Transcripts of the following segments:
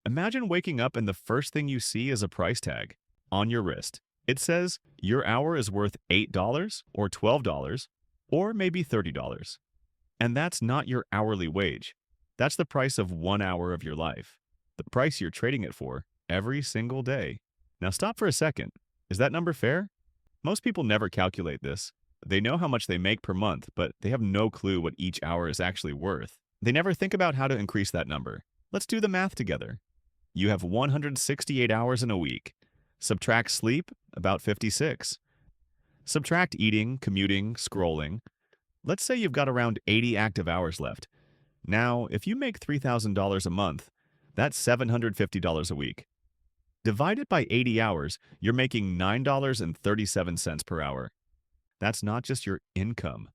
Imagine waking up and the first thing you see is a price tag on your wrist. It says your hour is worth $8 or $12 or maybe $30. And that's not your hourly wage. That's the price of 1 hour of your life, the price you're trading it for every single day. Now stop for a second. Is that number fair? Most people never calculate this. They know how much they make per month, but they have no clue what each hour is actually worth. They never think about how to increase that number. Let's do the math together. You have 168 hours in a week. Subtract sleep, about 56. Subtract eating, commuting, scrolling. Let's say you've got around 80 active hours left. Now, if you make $3,000 a month, that's $750 a week. Divided by 80 hours, you're making $9.37 per hour. That's not just your income,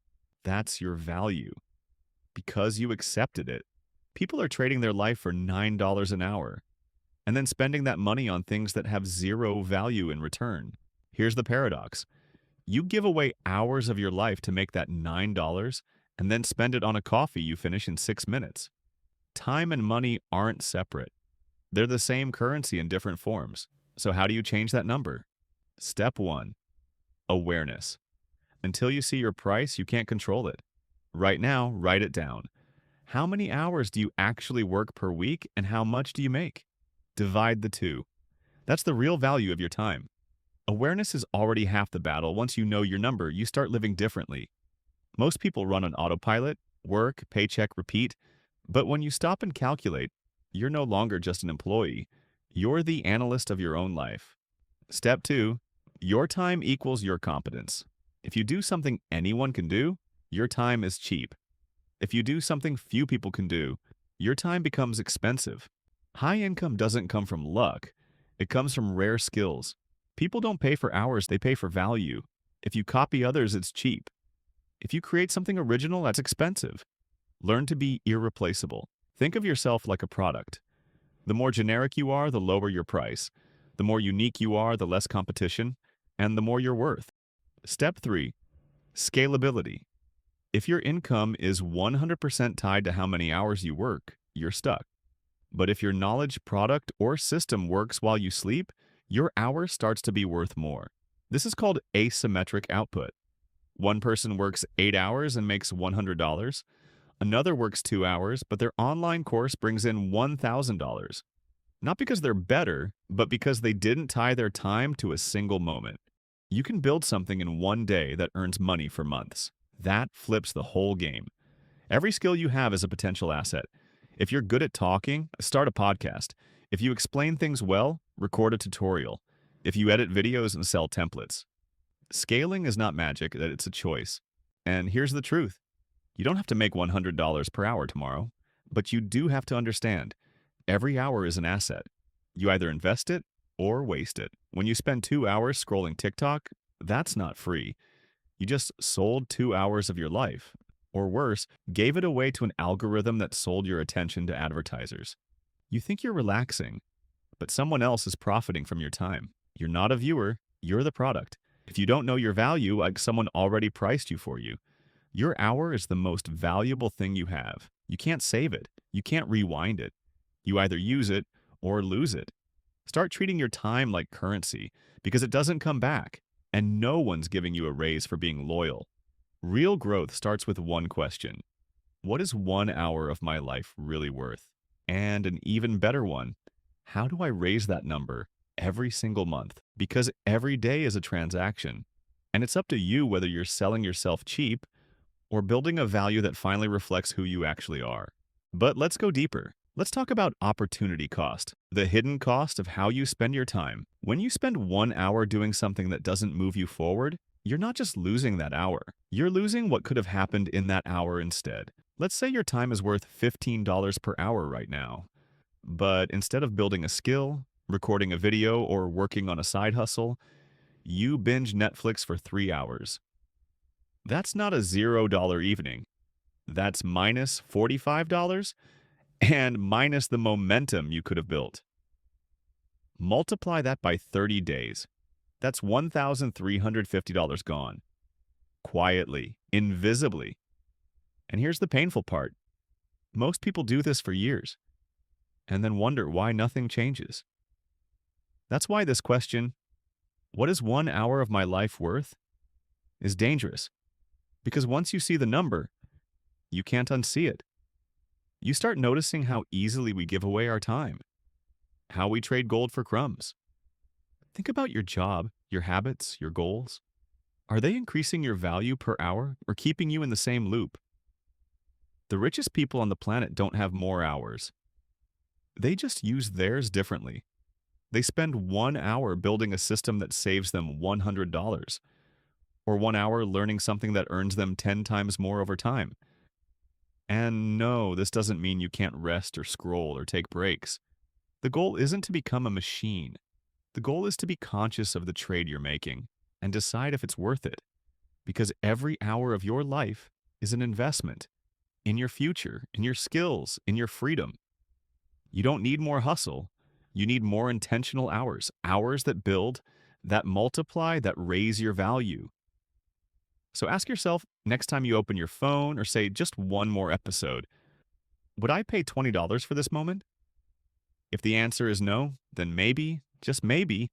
that's your value. Because you accepted it. People are trading their life for $9 an hour and then spending that money on things that have zero value in return. Here's the paradox. You give away hours of your life to make that $9 and then spend it on a coffee you finish in 6 minutes. Time and money aren't separate. They're the same currency in different forms. So how do you change that number? Step 1. Awareness. Until you see your price, you can't control it. Right now, write it down. How many hours do you actually work per week and how much do you make? Divide the two. That's the real value of your time. Awareness is already half the battle. Once you know your number, you start living differently. Most people run on autopilot, work, paycheck, repeat. But when you stop and calculate, you're no longer just an employee. You're the analyst of your own life. Step 2. Your time equals your competence. If you do something anyone can do, your time is cheap. If you do something few people can do, your time becomes expensive. High income doesn't come from luck. It comes from rare skills. People don't pay for hours, they pay for value. If you copy others, it's cheap. If you create something original, that's expensive. Learn to be irreplaceable. Think of yourself like a product. The more generic you are, the lower your price. The more unique you are, the less competition, and the more you're worth. Step 3. Scalability. If your income is 100% tied to how many hours you work, you're stuck. But if your knowledge, product, or system works while you sleep, your hour starts to be worth more. This is called asymmetric output. One person works 8 hours and makes $100. Another works 2 hours, but their online course brings in $1,000. Not because they're better, but because they didn't tie their time to a single moment. You can build something in one day that earns money for months. That flips the whole game. Every skill you have is a potential asset. If you're good at talking, start a podcast. If you explain things well, record a tutorial. If you edit videos and sell templates. Scaling is not magic, it's a choice. And here's the truth. You don't have to make $100 per hour tomorrow, but you do have to understand, every hour is an asset. You either invest it or waste it. When you spend 2 hours scrolling TikTok, that's not free. You just sold 2 hours of your life. Or worse, gave it away to an algorithm that sold your attention to advertisers. You think you're relaxing, but someone else is profiting from your time. You're not a viewer, you're the product. If you don't know your value, like someone already priced you for you. Your hour is the most valuable thing you have. You can't save it. You can't rewind it. You either use it or lose it. Start treating your time like currency because it doesn't come back, and no one's giving you a raise for being loyal. Real growth starts with one question. What is 1 hour of my life really worth? And an even better one, how do I raise that number every single month? Because every day is a transaction. And it's up to you whether you're selling yourself cheap or building a value that finally reflects who you actually are. But let's go deeper. Let's talk about opportunity cost, the hidden cost of how you spend your time. When you spend 1 hour doing something that doesn't move you forward, you're not just losing that hour. You're losing what could have happened in that hour instead. Let's say your time is worth $15 per hour right now. But instead of building a skill, recording a video, or working on a side hustle, you binge Netflix for 3 hours. That's not a $0 evening. That's minus $45 and minus the momentum you could have built. Multiply that by 30 days. That's $1,350 gone. Quietly, invisibly. And here's the painful part. Most people do this for years. and then wonder why nothing changes. That's why this question, what is 1 hour of my life worth, is dangerous. Because once you see the number, you can't unsee it. You start noticing how easily we give away our time, how we trade gold for crumbs. Think about your job, your habits, your goals. Are they increasing your value per hour or keeping you in the same loop? The richest people on the planet don't have more hours. They just use theirs differently. They spend 1 hour building a system that saves them $100, or 1 hour learning something that earns them 10 times more over time. And no, this doesn't mean you can't rest or scroll or take breaks. The goal isn't to become a machine. The goal is to be conscious of the trade you're making and decide if it's worth it. Because every hour of your life is an investment in your future, in your skills, in your freedom. You don't need more hustle. You need more intentional hours, hours that build, that multiply, that raise your value. So ask yourself next time you open your phone or say just one more episode, would I pay $20 for this moment? If the answer is no, then maybe, just maybe,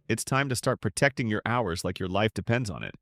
it's time to start protecting your hours like your life depends on it.